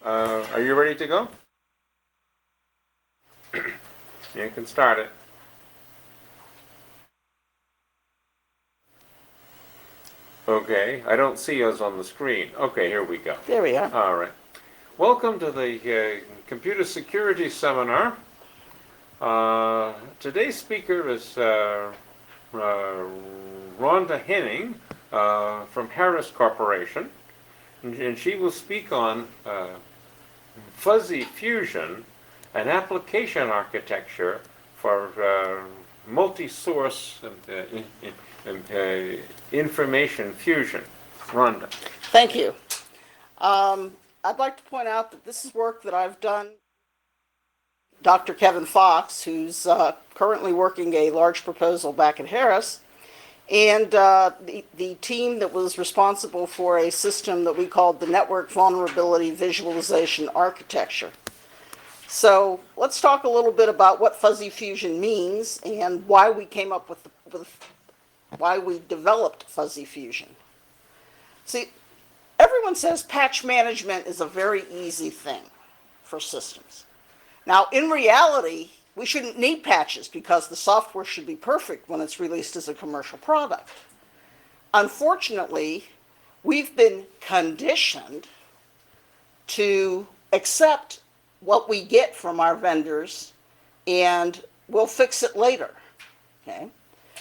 Are you ready to go? You can start it. Okay, I don't see us on the screen. Okay, here we go. There we are. All right. Welcome to the Computer Security Seminar. Today's speaker is Rhonda Henning from Harris Corporation, and she will speak on fuzzy fusion, an application architecture for multi-source information fusion. Rhonda. Thank you. I'd like to point out that this is work that I've done. Dr. Kevin Fox, who's currently working a large proposal back at Harris, and the team that was responsible for a system that we called the Network Vulnerability Visualization Architecture. So let's talk a little bit about what fuzzy fusion means and why we came up with why we developed fuzzy fusion. See, everyone says patch management is a very easy thing for systems. Now, in reality, we shouldn't need patches because the software should be perfect when it's released as a commercial product. Unfortunately, we've been conditioned to accept what we get from our vendors and we'll fix it later. Okay?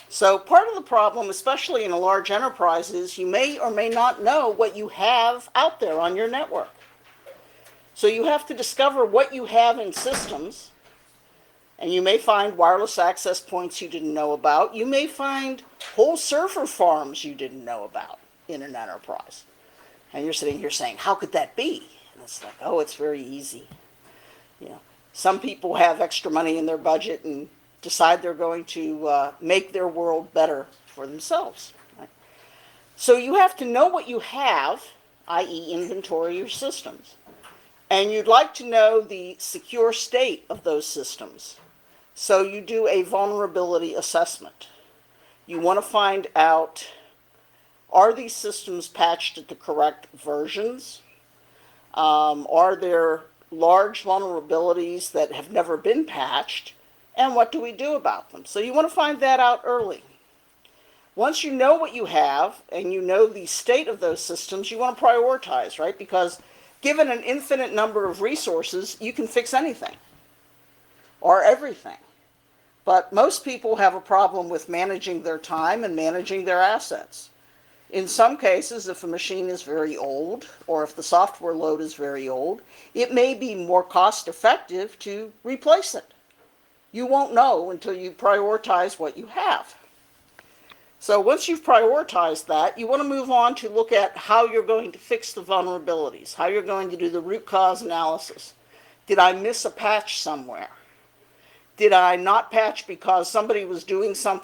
So part of the problem, especially in a large enterprise, is you may or may not know what you have out there on your network. So you have to discover what you have in systems, and you may find wireless access points you didn't know about. You may find whole server farms you didn't know about in an enterprise. And you're sitting here saying, how could that be? And it's like, oh, it's very easy. You know, some people have extra money in their budget and decide they're going to make their world better for themselves. Right? So you have to know what you have, i.e. inventory your systems. And you'd like to know the secure state of those systems. So you do a vulnerability assessment. You want to find out, are these systems patched at the correct versions? Are there large vulnerabilities that have never been patched? And what do we do about them? So you want to find that out early. Once you know what you have and you know the state of those systems, you want to prioritize, right? Because given an infinite number of resources, you can fix anything or everything. But most people have a problem with managing their time and managing their assets. In some cases, if a machine is very old or if the software load is very old, it may be more cost effective to replace it. You won't know until you prioritize what you have. So once you've prioritized that, you want to move on to look at how you're going to fix the vulnerabilities, how you're going to do the root cause analysis. Did I miss a patch somewhere? Did I not patch because somebody was doing some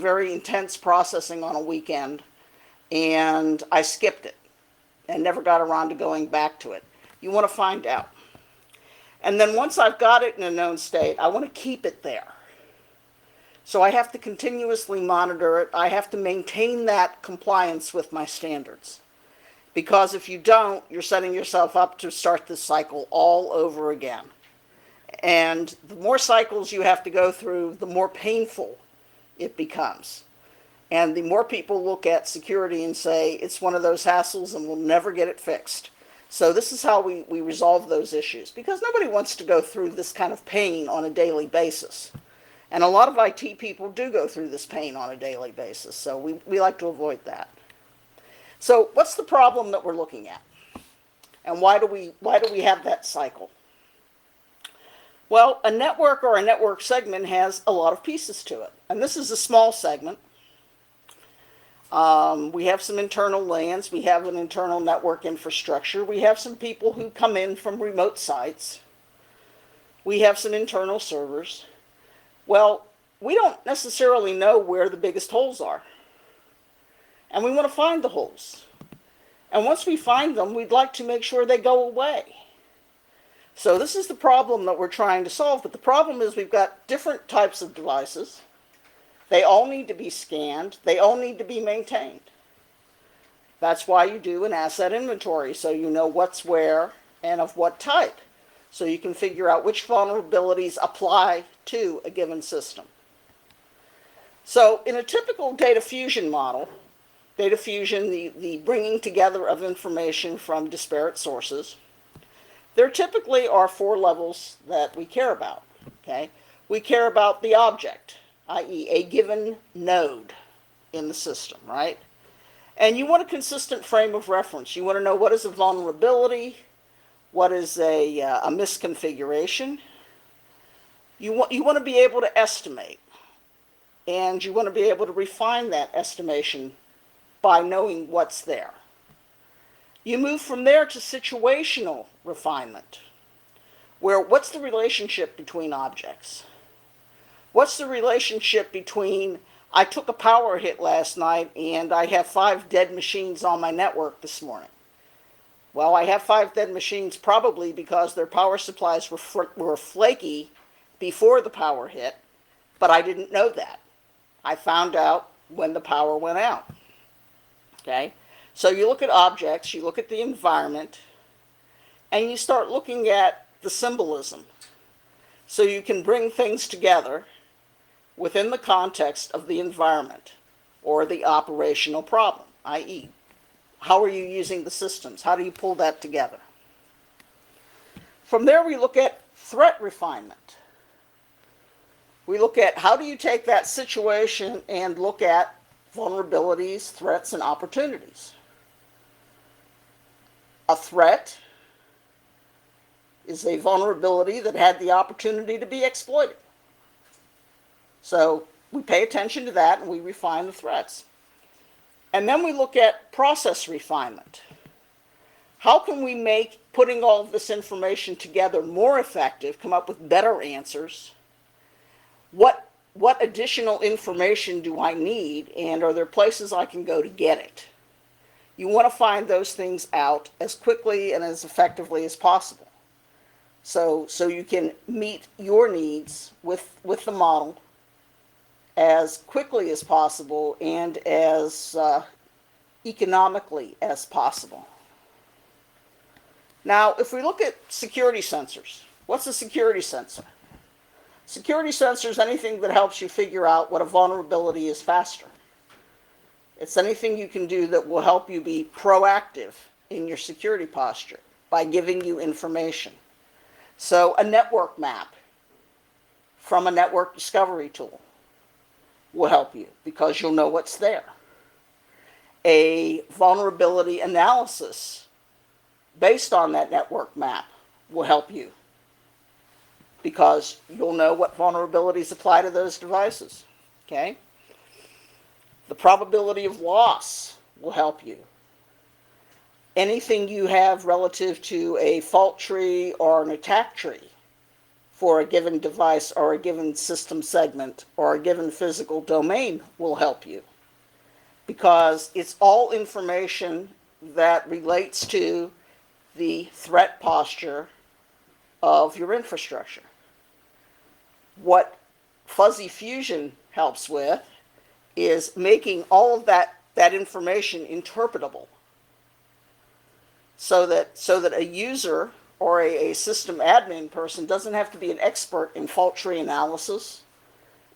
very intense processing on a weekend and I skipped it and never got around to going back to it? You want to find out. And then once I've got it in a known state, I want to keep it there. So I have to continuously monitor it. I have to maintain that compliance with my standards. Because if you don't, you're setting yourself up to start this cycle all over again. And the more cycles you have to go through, the more painful it becomes. And the more people look at security and say, it's one of those hassles and we'll never get it fixed. So this is how we resolve those issues, because nobody wants to go through this kind of pain on a daily basis. And a lot of IT people do go through this pain on a daily basis, so we like to avoid that. So what's the problem that we're looking at? And why do we have that cycle? Well, a network or a network segment has a lot of pieces to it. And this is a small segment. We have some internal LANs. We have an internal network infrastructure. We have some people who come in from remote sites. We have some internal servers. Well, we don't necessarily know where the biggest holes are. And we want to find the holes. And once we find them, we'd like to make sure they go away. So this is the problem that we're trying to solve. But the problem is we've got different types of devices. They all need to be scanned. They all need to be maintained. That's why you do an asset inventory, so you know what's where and of what type. So you can figure out which vulnerabilities apply to a given system. So in a typical data fusion model, data fusion, the bringing together of information from disparate sources, there typically are 4 levels that we care about. Okay? We care about the object, i.e. a given node in the system, right? And you want a consistent frame of reference. You want to know what is a vulnerability, what is a misconfiguration. You want to be able to estimate, and you want to be able to refine that estimation by knowing what's there. You move from there to situational refinement, where what's the relationship between objects? What's the relationship between, I took a power hit last night and I have 5 dead machines on my network this morning. Well, I have 5 dead machines probably because their power supplies were flaky before the power hit, but I didn't know that. I found out when the power went out. Okay? So you look at objects, you look at the environment, and you start looking at the symbolism. So you can bring things together within the context of the environment or the operational problem, i.e., how are you using the systems? How do you pull that together? From there, we look at threat refinement. We look at how do you take that situation and look at vulnerabilities, threats, and opportunities. A threat is a vulnerability that had the opportunity to be exploited. So we pay attention to that and we refine the threats. And then we look at process refinement. How can we make putting all of this information together more effective, come up with better answers? What additional information do I need, and are there places I can go to get it? You want to find those things out as quickly and as effectively as possible. So you can meet your needs with the model as quickly as possible and as economically as possible. Now, if we look at security sensors, what's a security sensor? Security sensor is anything that helps you figure out what a vulnerability is faster. It's anything you can do that will help you be proactive in your security posture by giving you information. So a network map from a network discovery tool will help you because you'll know what's there. A vulnerability analysis based on that network map will help you because you'll know what vulnerabilities apply to those devices. Okay? The probability of loss will help you. Anything you have relative to a fault tree or an attack tree for a given device or a given system segment or a given physical domain will help you because it's all information that relates to the threat posture of your infrastructure. What Fuzzy Fusion helps with is making all of that information interpretable so that a user or a system admin person doesn't have to be an expert in fault tree analysis,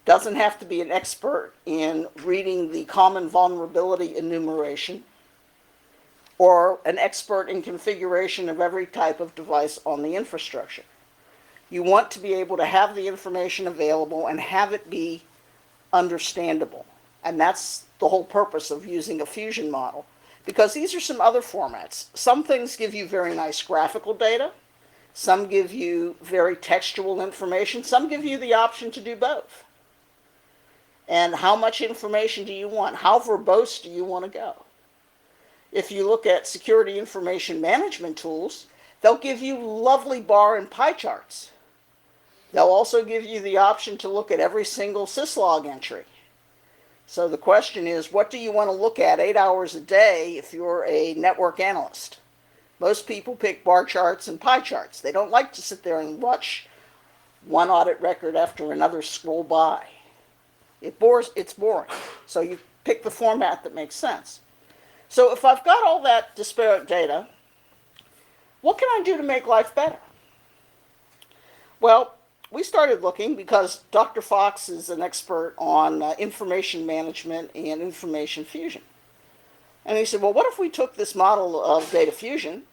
doesn't have to be an expert in reading the common vulnerability enumeration, or an expert in configuration of every type of device on the infrastructure. You want to be able to have the information available and have it be understandable. And that's the whole purpose of using a fusion model. Because these are some other formats. Some things give you very nice graphical data. Some give you very textual information. Some give you the option to do both. And how much information do you want? How verbose do you want to go? If you look at security information management tools, they'll give you lovely bar and pie charts. They'll also give you the option to look at every single syslog entry. So the question is, what do you want to look at 8 hours a day if you're a network analyst? Most people pick bar charts and pie charts. They don't like to sit there and watch one audit record after another scroll by. It's boring. So you pick the format that makes sense. So if I've got all that disparate data, what can I do to make life better? Well, we started looking because Dr. Fox is an expert on information management and information fusion. And he said, well, what if we took this model of data fusion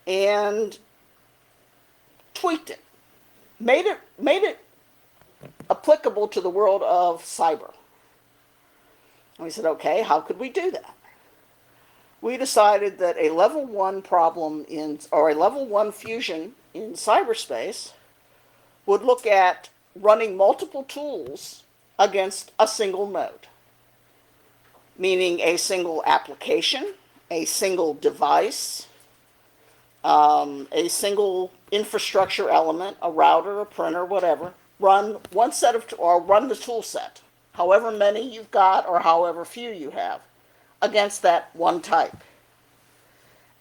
and tweaked it, made it applicable to the world of cyber? And we said, okay, how could we do that? We decided that a level 1 problem or a level 1 fusion in cyberspace would look at running multiple tools against a single node, meaning a single application, a single device, a single infrastructure element, a router, a printer, whatever, run the tool set, however many you've got or however few you have, against that one type.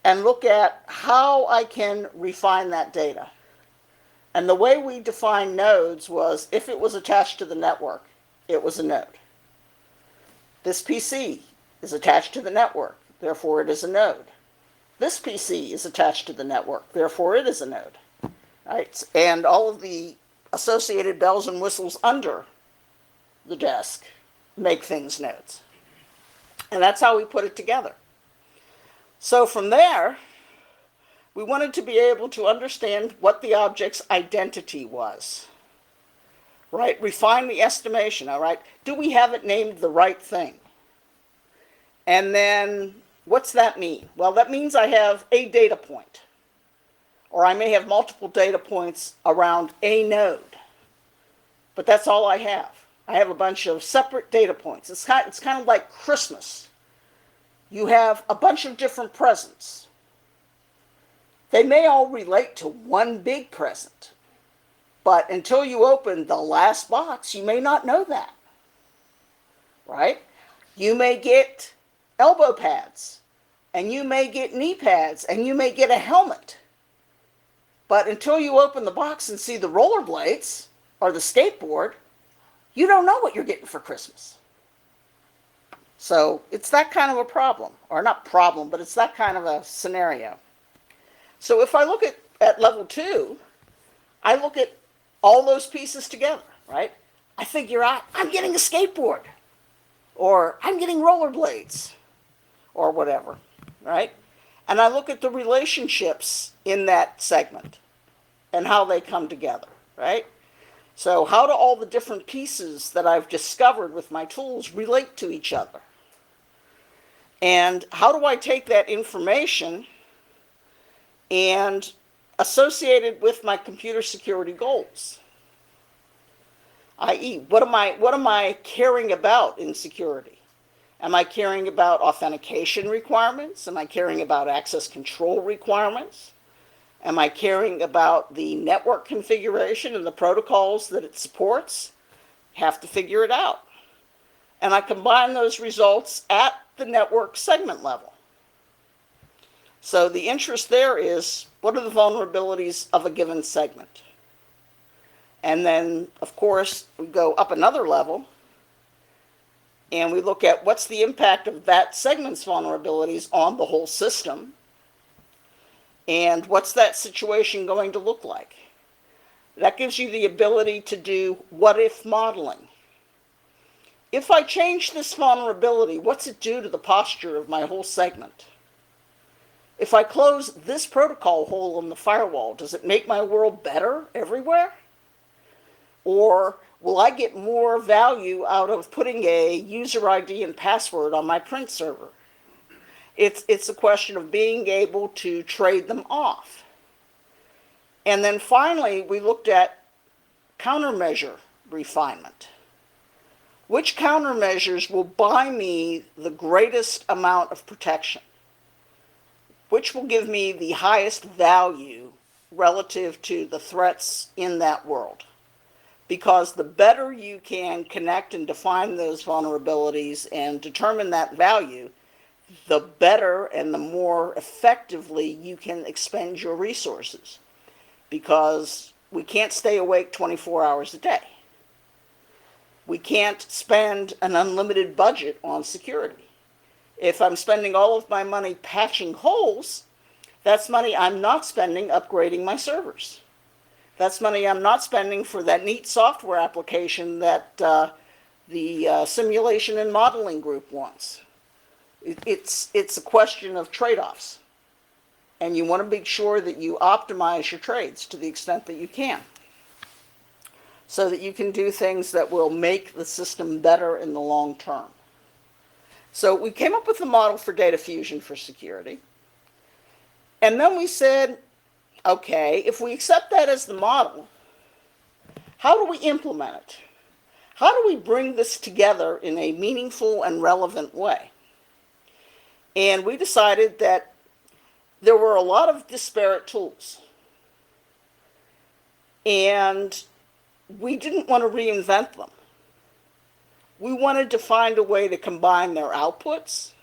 And look at how I can refine that data. And the way we define nodes was if it was attached to the network, it was a node. This PC is attached to the network, therefore it is a node. This PC is attached to the network, therefore it is a node. Right? And all of the associated bells and whistles under the desk make things nodes. And that's how we put it together. So from there, we wanted to be able to understand what the object's identity was. Right? Refine the estimation, all right? Do we have it named the right thing? And then, what's that mean? Well, that means I have a data point. Or I may have multiple data points around a node. But that's all I have. I have a bunch of separate data points. It's kind of like Christmas. You have a bunch of different presents. They may all relate to one big present. But until you open the last box, you may not know that. Right? You may get elbow pads, and you may get knee pads, and you may get a helmet. But until you open the box and see the rollerblades or the skateboard, you don't know what you're getting for Christmas. So it's that kind of a problem, or not problem, but it's that kind of a scenario. So if I look at level 2, I look at all those pieces together, right? I figure out I'm getting a skateboard, or I'm getting rollerblades, or whatever, right? And I look at the relationships in that segment and how they come together, right? So how do all the different pieces that I've discovered with my tools relate to each other? And how do I take that information and associate it with my computer security goals? i.e., what am I caring about in security? Am I caring about authentication requirements? Am I caring about access control requirements? Am I caring about the network configuration and the protocols that it supports? Have to figure it out. And I combine those results at the network segment level. So the interest there is, what are the vulnerabilities of a given segment? And then, of course, we go up another level, and we look at what's the impact of that segment's vulnerabilities on the whole system, and what's that situation going to look like. That gives you the ability to do what-if modeling. If I change this vulnerability, what's it do to the posture of my whole segment? If I close this protocol hole in the firewall, does it make my world better everywhere? Or will I get more value out of putting a user ID and password on my print server? It's a question of being able to trade them off. And then finally, we looked at countermeasure refinement. Which countermeasures will buy me the greatest amount of protection? Which will give me the highest value relative to the threats in that world? Because the better you can connect and define those vulnerabilities and determine that value, the better and the more effectively you can expend your resources. Because we can't stay awake 24 hours a day. We can't spend an unlimited budget on security. If I'm spending all of my money patching holes, That's money I'm not spending upgrading my servers. That's money I'm not spending for that neat software application that the simulation and modeling group wants. It's a question of trade-offs. And you want to make sure that you optimize your trades to the extent that you can, so that you can do things that will make the system better in the long term. So we came up with a model for data fusion for security. And then we said, okay, if we accept that as the model, how do we implement it? How do we bring this together in a meaningful and relevant way? And we decided that there were a lot of disparate tools. And we didn't want to reinvent them. We wanted to find a way to combine their outputs,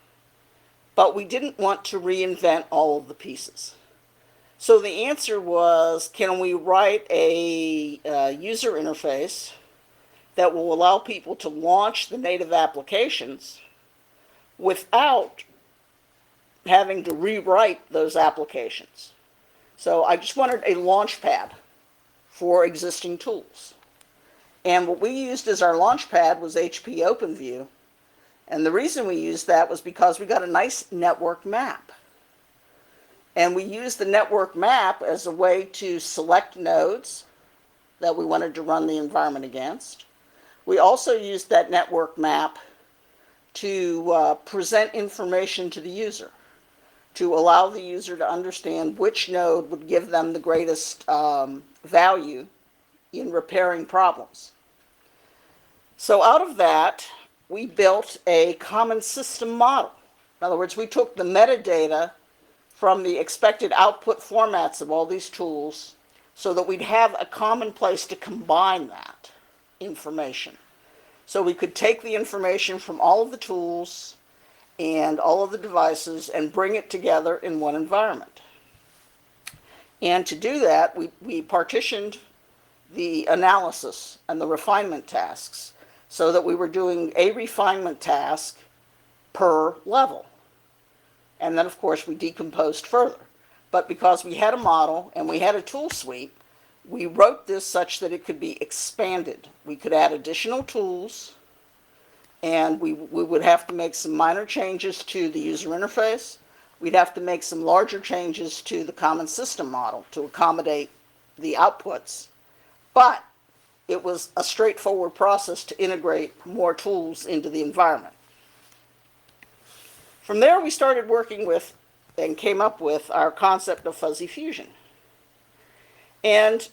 but we didn't want to reinvent all of the pieces. So the answer was, can we write a user interface that will allow people to launch the native applications without having to rewrite those applications? So I just wanted a launch pad for existing tools. And what we used as our launch pad was HP OpenView. And the reason we used that was because we got a nice network map. And we used the network map as a way to select nodes that we wanted to run the environment against. We also used that network map to present information to the user, to allow the user to understand which node would give them the greatest value in repairing problems. So out of that, we built a common system model. In other words, we took the metadata from the expected output formats of all these tools so that we'd have a common place to combine that information. So we could take the information from all of the tools and all of the devices and bring it together in one environment. And to do that, we partitioned the analysis and the refinement tasks so that we were doing a refinement task per level. And then, of course, we decomposed further. But because we had a model and we had a tool suite, we wrote this such that it could be expanded. We could add additional tools, and we would have to make some minor changes to the user interface. We'd have to make some larger changes to the common system model to accommodate the outputs. But it was a straightforward process to integrate more tools into the environment. From there, we started working with and came up with our concept of fuzzy fusion. And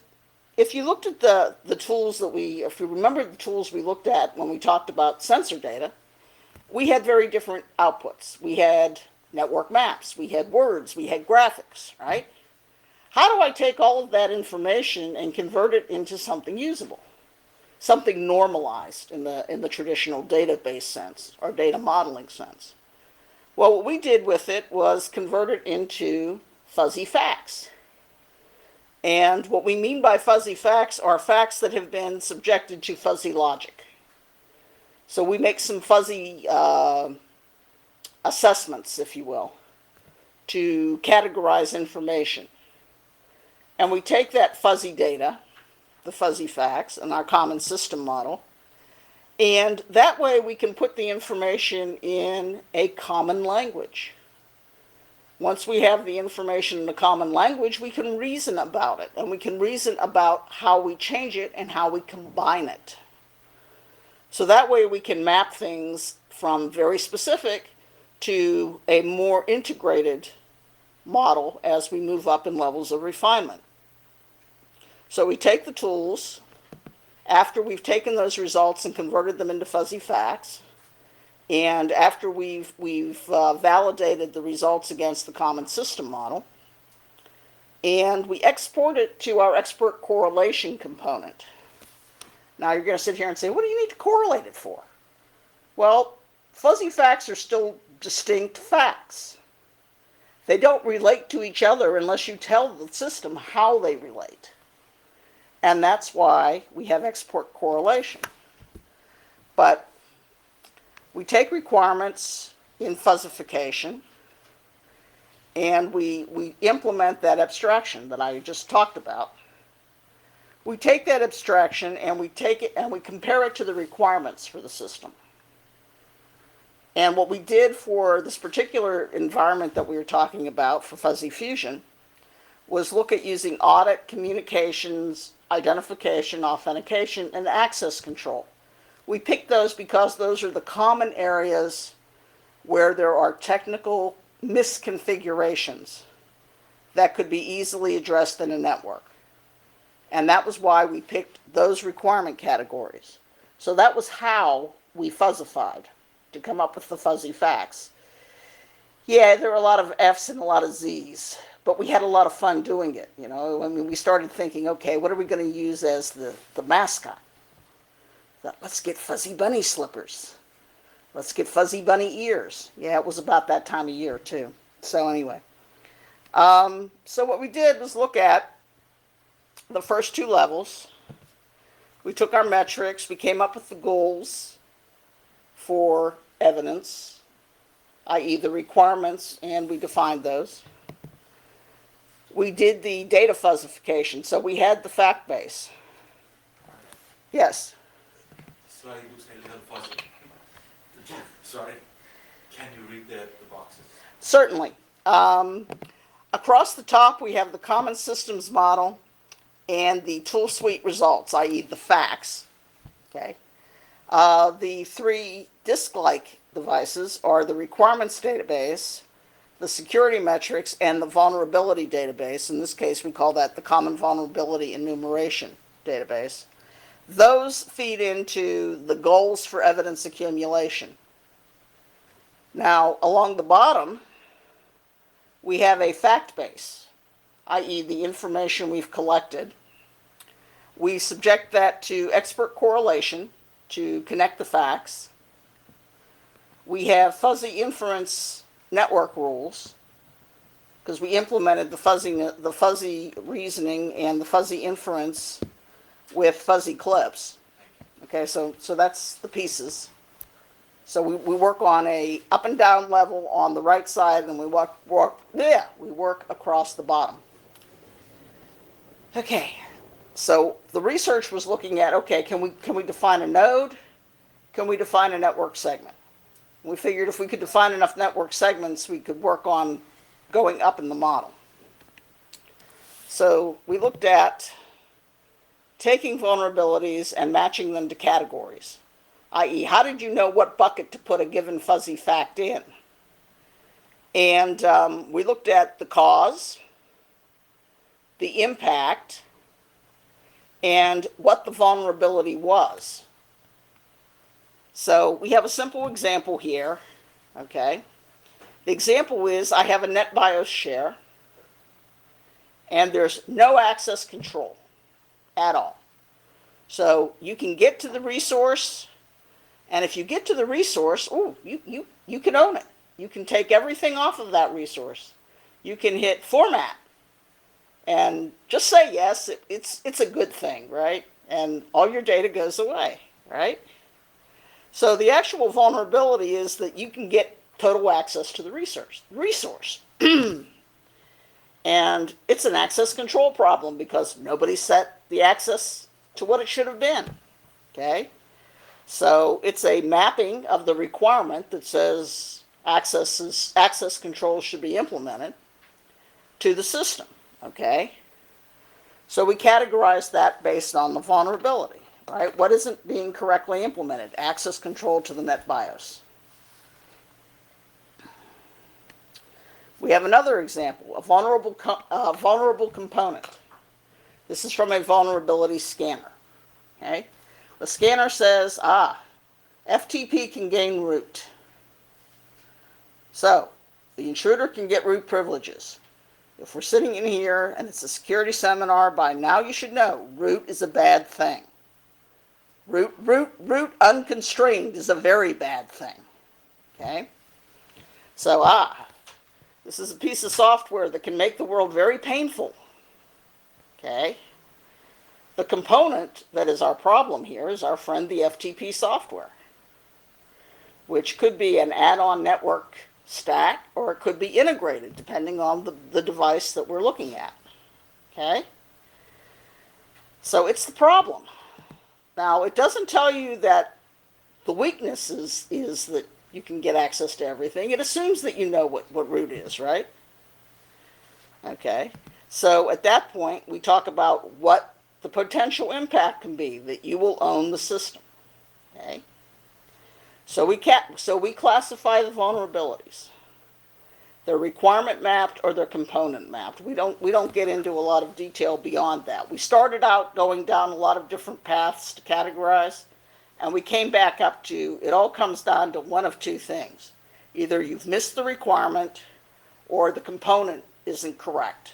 if you looked at the tools that if you remember the tools we looked at when we talked about sensor data, we had very different outputs. We had network maps, we had words, we had graphics, right? How do I take all of that information and convert it into something usable? Something normalized in the traditional database sense or data modeling sense? Well, what we did with it was convert it into fuzzy facts. And what we mean by fuzzy facts are facts that have been subjected to fuzzy logic. So we make some fuzzy assessments, if you will, to categorize information. And we take that fuzzy data, the fuzzy facts, and our common system model, and that way we can put the information in a common language. Once we have the information in a common language, we can reason about it, and we can reason about how we change it and how we combine it. So that way we can map things from very specific to a more integrated model as we move up in levels of refinement. So we take the tools, after we've taken those results and converted them into fuzzy facts, and after we've validated the results against the common system model, and we export it to our expert correlation component. Now you're going to sit here and say, what do you need to correlate it for? Well, fuzzy facts are still distinct facts. They don't relate to each other unless you tell the system how they relate. And that's why we have export correlation. But we take requirements in fuzzification, and we implement that abstraction that I just talked about. We take that abstraction and we take it and we compare it to the requirements for the system. And what we did for this particular environment that we were talking about for fuzzy fusion was look at using audit, communications, identification, authentication, and access control. We picked those because those are the common areas where there are technical misconfigurations that could be easily addressed in a network. And that was why we picked those requirement categories. So that was how we fuzzified to come up with the fuzzy facts. Yeah, there were a lot of F's and a lot of Z's, but we had a lot of fun doing it. You know, I mean, we started thinking, okay, what are we going to use as the mascot? Thought, let's get fuzzy bunny slippers. Let's get fuzzy bunny ears. Yeah, it was about that time of year too. So anyway, so what we did was look at the first two levels. We took our metrics, we came up with the goals for evidence, i.e. the requirements, and we defined those. We did the data fuzzification, so we had the fact base. Yes? Slide looks a little fuzzy. Sorry. Can you read the boxes? Certainly. Across the top, we have the common systems model and the tool suite results, i.e. the facts. Okay. The three disk-like devices are the requirements database, the security metrics, and the vulnerability database. In this case, we call that the common vulnerability enumeration database. Those feed into the goals for evidence accumulation. Now, along the bottom, we have a fact base, i.e. the information we've collected. We subject that to expert correlation to connect the facts. We have fuzzy inference network rules, because we implemented the fuzzy reasoning and the fuzzy inference with fuzzy clips. Okay, so that's the pieces. So we work on a up and down level on the right side, and we work across the bottom. Okay, so the research was looking at, okay, can we define a node? Can we define a network segment? We figured if we could define enough network segments, we could work on going up in the model. So we looked at taking vulnerabilities and matching them to categories, i.e. how did you know what bucket to put a given fuzzy fact in? And we looked at the cause, the impact, and what the vulnerability was. So we have a simple example here, okay? The example is I have a NetBIOS share, and there's no access control at all. So you can get to the resource, and if you get to the resource, you can own it. You can take everything off of that resource. You can hit format and just say yes. It's a good thing, right? And all your data goes away, right? So the actual vulnerability is that you can get total access to the resource. And it's an access control problem because nobody set the access to what it should have been. Okay? So it's a mapping of the requirement that says access control should be implemented to the system. Okay? So we categorize that based on the vulnerability. Right? What isn't being correctly implemented? Access control to the NetBIOS. We have another example, a vulnerable component. This is from a vulnerability scanner. Okay? The scanner says, FTP can gain root. So, the intruder can get root privileges. If we're sitting in here and it's a security seminar, by now you should know root is a bad thing. Root unconstrained is a very bad thing. Okay? So, this is a piece of software that can make the world very painful. Okay? The component that is our problem here is our friend the FTP software, which could be an add-on network stack, or it could be integrated, depending on the device that we're looking at. Okay? So it's the problem. Now, it doesn't tell you that the weakness is that you can get access to everything. It assumes that you know what root is, right? Okay. So at that point, we talk about what the potential impact can be, that you will own the system. Okay. So we classify the vulnerabilities. They're requirement mapped or they're component mapped. We don't get into a lot of detail beyond that. We started out going down a lot of different paths to categorize, and we came back up to, it all comes down to one of two things. Either you've missed the requirement or the component isn't correct.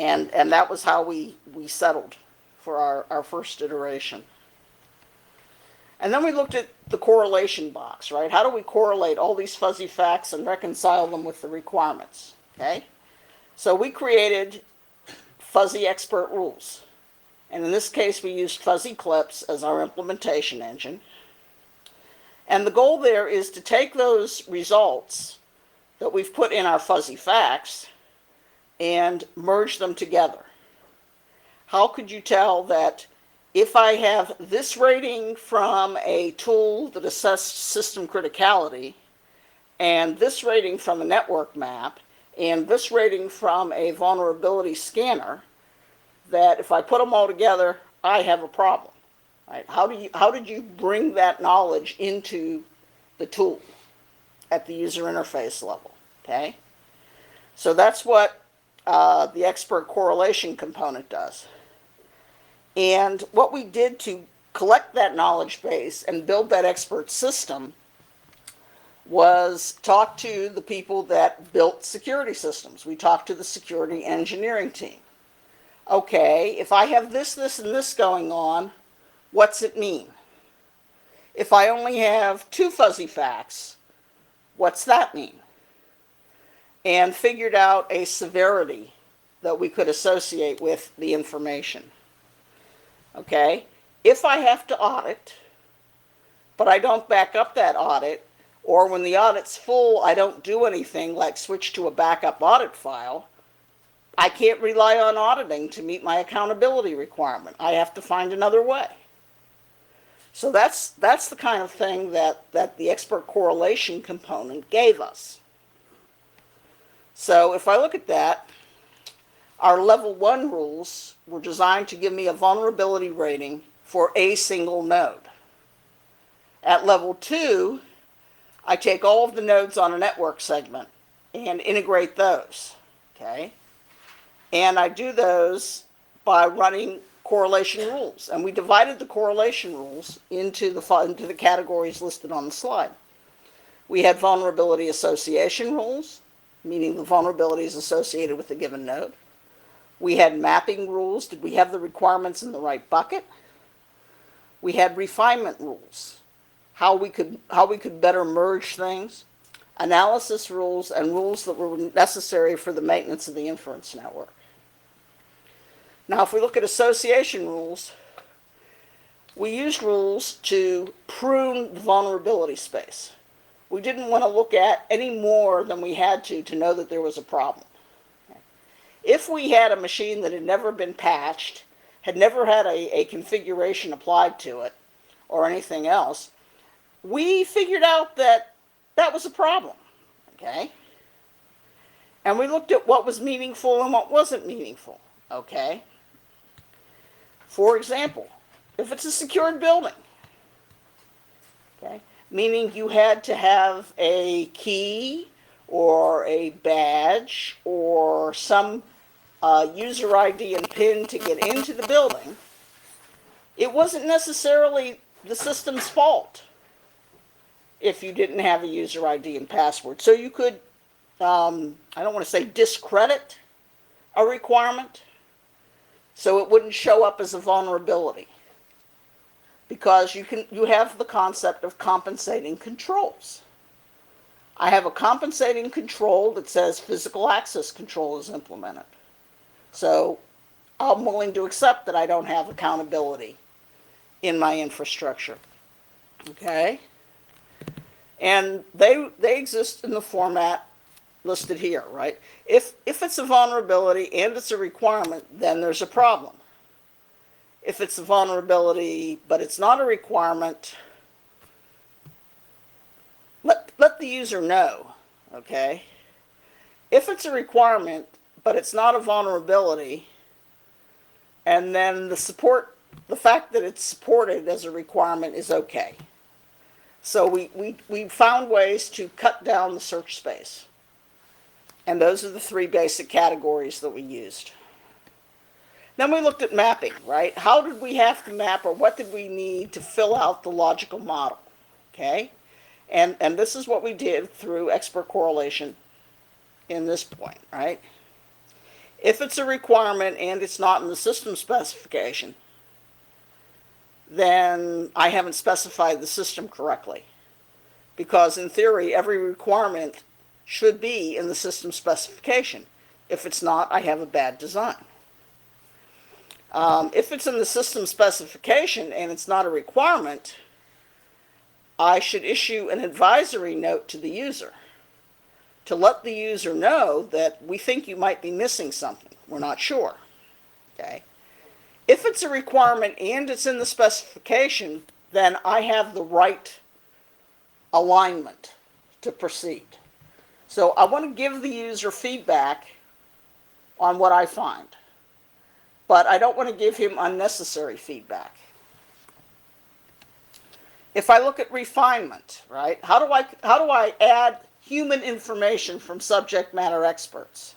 And that was how we settled for our first iteration. And then we looked at the correlation box, right? How do we correlate all these fuzzy facts and reconcile them with the requirements, okay? So we created fuzzy expert rules. And in this case, we used fuzzy clips as our implementation engine. And the goal there is to take those results that we've put in our fuzzy facts and merge them together. How could you tell that if I have this rating from a tool that assessed system criticality, and this rating from a network map, and this rating from a vulnerability scanner, that if I put them all together, I have a problem? Right? How did you bring that knowledge into the tool at the user interface level? Okay, so that's what the expert correlation component does. And what we did to collect that knowledge base and build that expert system was talk to the people that built security systems. We talked to the security engineering team. Okay, if I have this, this, and this going on, what's it mean? If I only have two fuzzy facts, what's that mean? And figured out a severity that we could associate with the information. Okay, if I have to audit, but I don't back up that audit, or when the audit's full, I don't do anything like switch to a backup audit file, I can't rely on auditing to meet my accountability requirement. I have to find another way. So that's the kind of thing that the expert correlation component gave us. So if I look at that, our level 1 rules were designed to give me a vulnerability rating for a single node. At level 2, I take all of the nodes on a network segment and integrate those, okay? And I do those by running correlation rules. And we divided the correlation rules into the categories listed on the slide. We had vulnerability association rules, meaning the vulnerability is associated with a given node. We had mapping rules. Did we have the requirements in the right bucket? We had refinement rules, how we could better merge things, analysis rules, and rules that were necessary for the maintenance of the inference network. Now, if we look at association rules, we used rules to prune the vulnerability space. We didn't want to look at any more than we had to know that there was a problem. If we had a machine that had never been patched, had never had a configuration applied to it, or anything else, we figured out that that was a problem, okay? And we looked at what was meaningful and what wasn't meaningful, okay? For example, if it's a secured building, okay, meaning you had to have a key or a badge or some user ID and PIN to get into the building, it wasn't necessarily the system's fault if you didn't have a user ID and password. So you could, I don't want to say discredit a requirement, so it wouldn't show up as a vulnerability. Because you have the concept of compensating controls. I have a compensating control that says physical access control is implemented. So I'm willing to accept that I don't have accountability in my infrastructure. Okay? And they exist in the format listed here, right? If it's a vulnerability and it's a requirement, then there's a problem. If it's a vulnerability but it's not a requirement, let the user know, okay? If it's a requirement but it's not a vulnerability, and then the fact that it's supported as a requirement is okay. So we found ways to cut down the search space. And those are the three basic categories that we used. Then we looked at mapping, right? How did we have to map, or what did we need to fill out the logical model, okay? And this is what we did through expert correlation in this point, right? If it's a requirement and it's not in the system specification, then I haven't specified the system correctly. Because in theory, every requirement should be in the system specification. If it's not, I have a bad design. If it's in the system specification and it's not a requirement, I should issue an advisory note to the user to let the user know that we think you might be missing something. We're not sure. Okay? If it's a requirement and it's in the specification, then I have the right alignment to proceed. So I want to give the user feedback on what I find, but I don't want to give him unnecessary feedback. If I look at refinement, right, how do I add human information from subject matter experts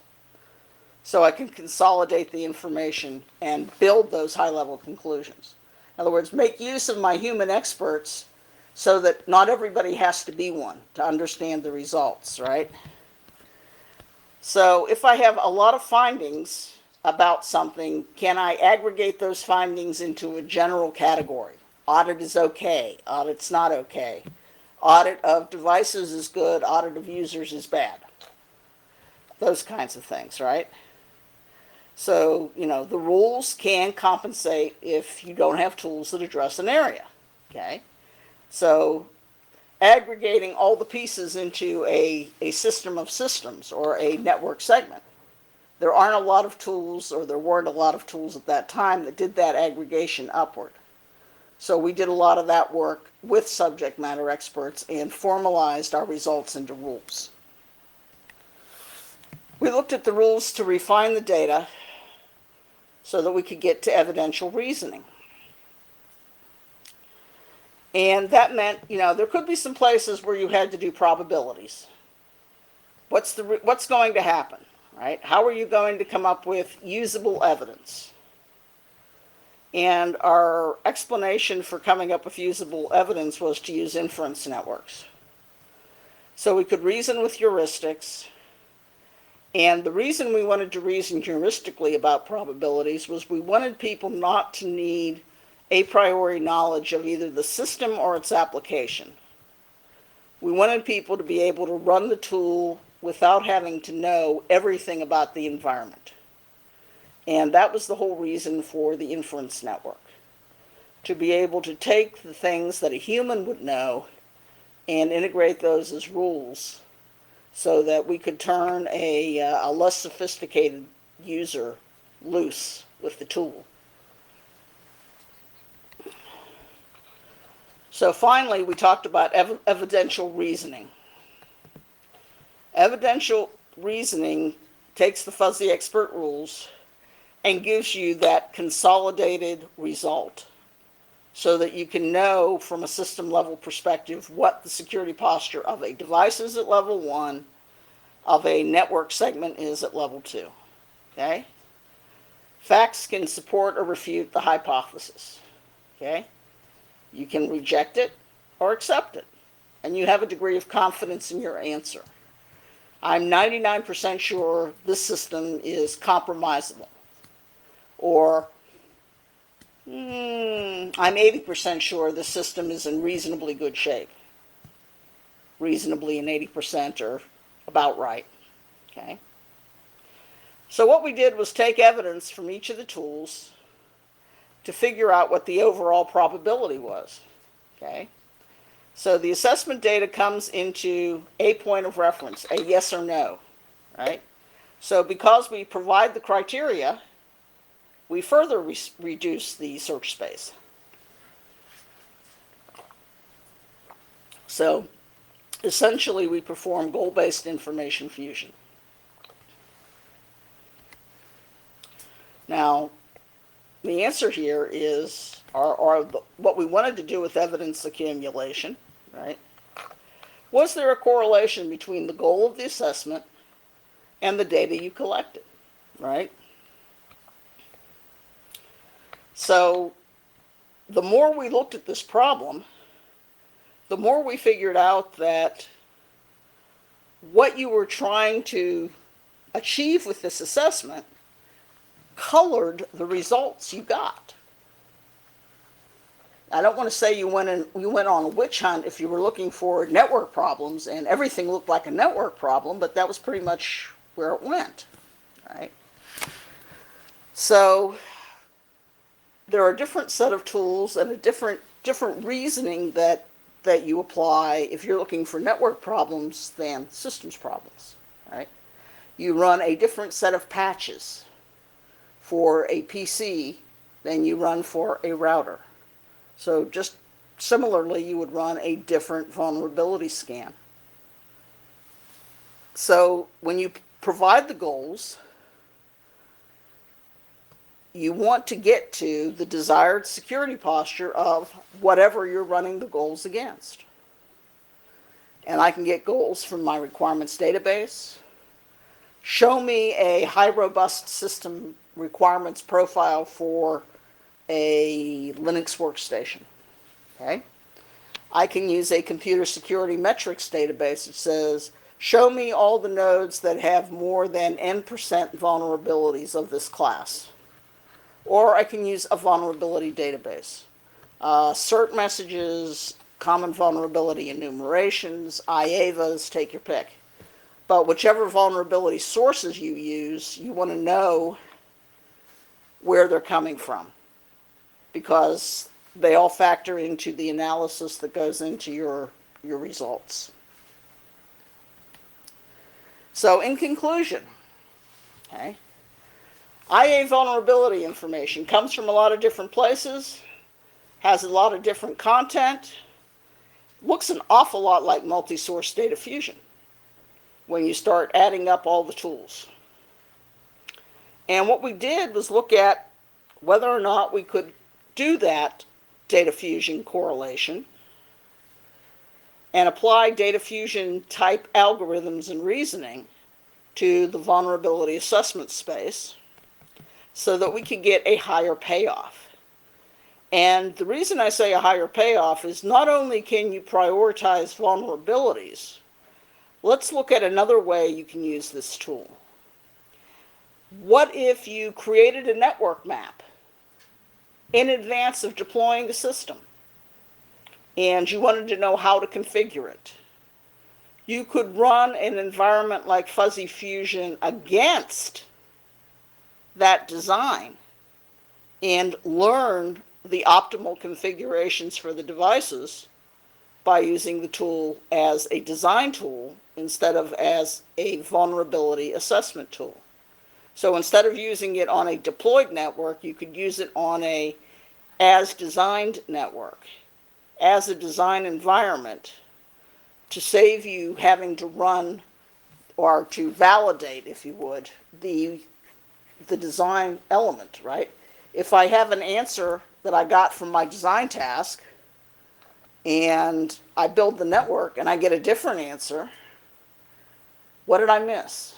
so I can consolidate the information and build those high-level conclusions? In other words, make use of my human experts so that not everybody has to be one to understand the results, right? So if I have a lot of findings about something, can I aggregate those findings into a general category? Audit is okay, audit's not okay. Audit of devices is good, audit of users is bad. Those kinds of things, right? So, the rules can compensate if you don't have tools that address an area, okay? So, aggregating all the pieces into a system of systems or a network segment. There aren't a lot of tools, or there weren't a lot of tools at that time that did that aggregation upward. So we did a lot of that work with subject matter experts and formalized our results into rules. We looked at the rules to refine the data so that we could get to evidential reasoning. And that meant, there could be some places where you had to do probabilities. What's going to happen, right? How are you going to come up with usable evidence? And our explanation for coming up with usable evidence was to use inference networks. So we could reason with heuristics. And the reason we wanted to reason heuristically about probabilities was we wanted people not to need a priori knowledge of either the system or its application. We wanted people to be able to run the tool without having to know everything about the environment. And that was the whole reason for the inference network, to be able to take the things that a human would know and integrate those as rules so that we could turn a less sophisticated user loose with the tool. So finally, we talked about evidential reasoning. Evidential reasoning takes the fuzzy expert rules and gives you that consolidated result so that you can know from a system level perspective what the security posture of a device is at level 1, of a network segment is at level 2. Okay? Facts can support or refute the hypothesis. Okay? You can reject it or accept it, and you have a degree of confidence in your answer. I'm 99% sure this system is compromisable. Or, I'm 80% sure this system is in reasonably good shape. Reasonably and 80% are about right. Okay? So what we did was take evidence from each of the tools to figure out what the overall probability was. Okay? So the assessment data comes into a point of reference, a yes or no, right? So because we provide the criteria, we further reduce the search space. So essentially we perform goal-based information fusion. Now, the answer here is, what we wanted to do with evidence accumulation, right? Was there a correlation between the goal of the assessment and the data you collected, right? So the more we looked at this problem, the more we figured out that what you were trying to achieve with this assessment colored the results you got. I don't want to say you went on a witch hunt if you were looking for network problems and everything looked like a network problem, but that was pretty much where it went, right? So there are a different set of tools and a different reasoning that you apply if you're looking for network problems than systems problems, right? You run a different set of patches for a PC than you run for a router. So just similarly, you would run a different vulnerability scan. So when you provide the goals, you want to get to the desired security posture of whatever you're running the goals against. And I can get goals from my requirements database. Show me a high robust system requirements profile for a Linux workstation. Okay? I can use a computer security metrics database that says, show me all the nodes that have more than N% vulnerabilities of this class. Or I can use a vulnerability database. CERT messages, common vulnerability enumerations, IAVAs, take your pick. But whichever vulnerability sources you use, you want to know where they're coming from, because they all factor into the analysis that goes into your results. So in conclusion, okay, IA vulnerability information comes from a lot of different places, has a lot of different content, looks an awful lot like multi-source data fusion when you start adding up all the tools. And what we did was look at whether or not we could do that data fusion correlation and apply data fusion type algorithms and reasoning to the vulnerability assessment space so that we could get a higher payoff. And the reason I say a higher payoff is not only can you prioritize vulnerabilities, let's look at another way you can use this tool. What if you created a network map in advance of deploying the system and you wanted to know how to configure it? You could run an environment like FuzzyFusion against that design and learn the optimal configurations for the devices by using the tool as a design tool instead of as a vulnerability assessment tool. So instead of using it on a deployed network, you could use it on a as designed network, as a design environment, to save you having to run or to validate, if you would, the design element, right? If I have an answer that I got from my design task and I build the network and I get a different answer, what did I miss?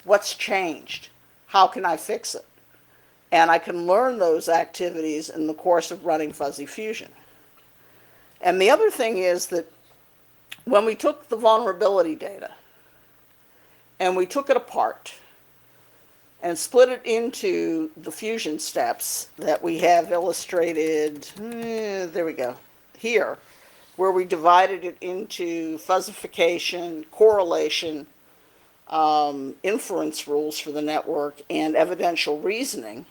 What's changed? How can I fix it? And I can learn those activities in the course of running FuzzyFusion. And the other thing is that when we took the vulnerability data and we took it apart and split it into the fusion steps that we have illustrated, there we go, here, where we divided it into fuzzification, correlation, inference rules for the network, and evidential reasoning.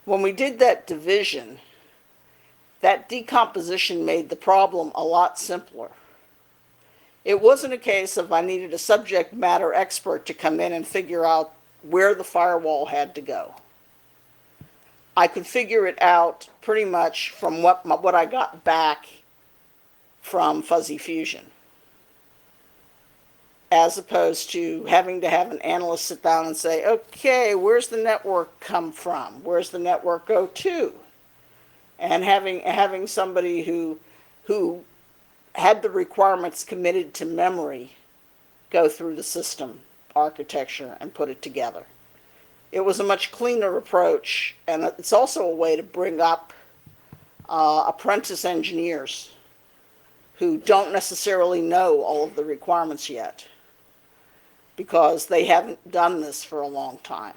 When we did that division, that decomposition made the problem a lot simpler. It wasn't a case of I needed a subject matter expert to come in and figure out where the firewall had to go. I could figure it out pretty much from what I got back from Fuzzy Fusion, as opposed to having to have an analyst sit down and say, okay, where's the network come from? Where's the network go to? And having somebody who had the requirements committed to memory go through the system architecture and put it together. It was a much cleaner approach, and it's also a way to bring up apprentice engineers who don't necessarily know all of the requirements yet, because they haven't done this for a long time.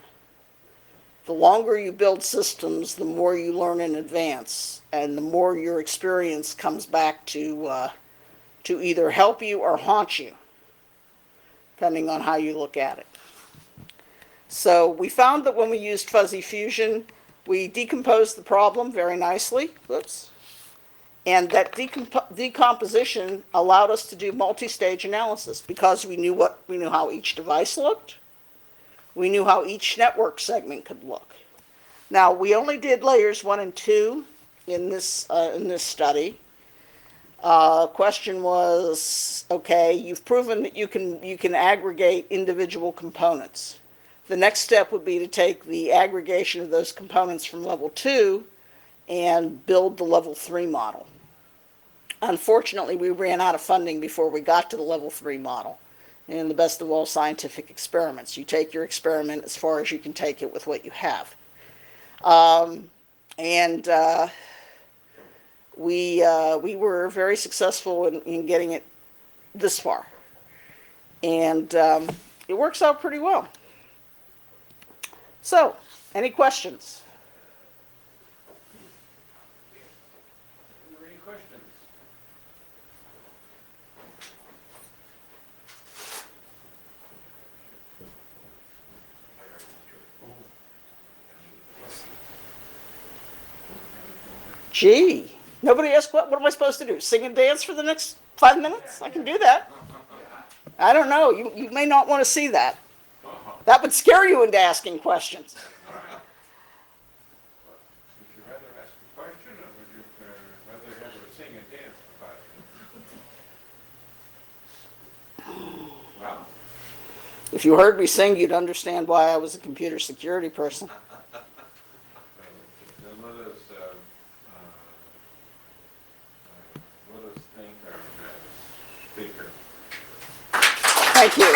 The longer you build systems, the more you learn in advance, and the more your experience comes back to either help you or haunt you, depending on how you look at it. So we found that when we used Fuzzy Fusion, we decomposed the problem very nicely. Whoops. And that decomposition allowed us to do multi-stage analysis because we knew how each device looked. We knew how each network segment could look. Now, we only did layers 1 and 2 in this study. Question was, okay, you've proven that you can aggregate individual components. The next step would be to take the aggregation of those components from level 2 and build the level 3 model. Unfortunately, we ran out of funding before we got to the level 3 model. In the best of all scientific experiments, you take your experiment as far as you can take it with what you have. We were very successful in getting it this far. And it works out pretty well. So, any questions? Are there any questions? Gee, nobody asked what am I supposed to do? Sing and dance for the next 5 minutes? I can do that. I don't know. You may not want to see that. That would scare you into asking questions. Would you rather ask a question, or would you rather have her sing and dance for 5 minutes? Wow. If you heard me sing, you'd understand why I was a computer security person. Let us thank our speaker. Thank you.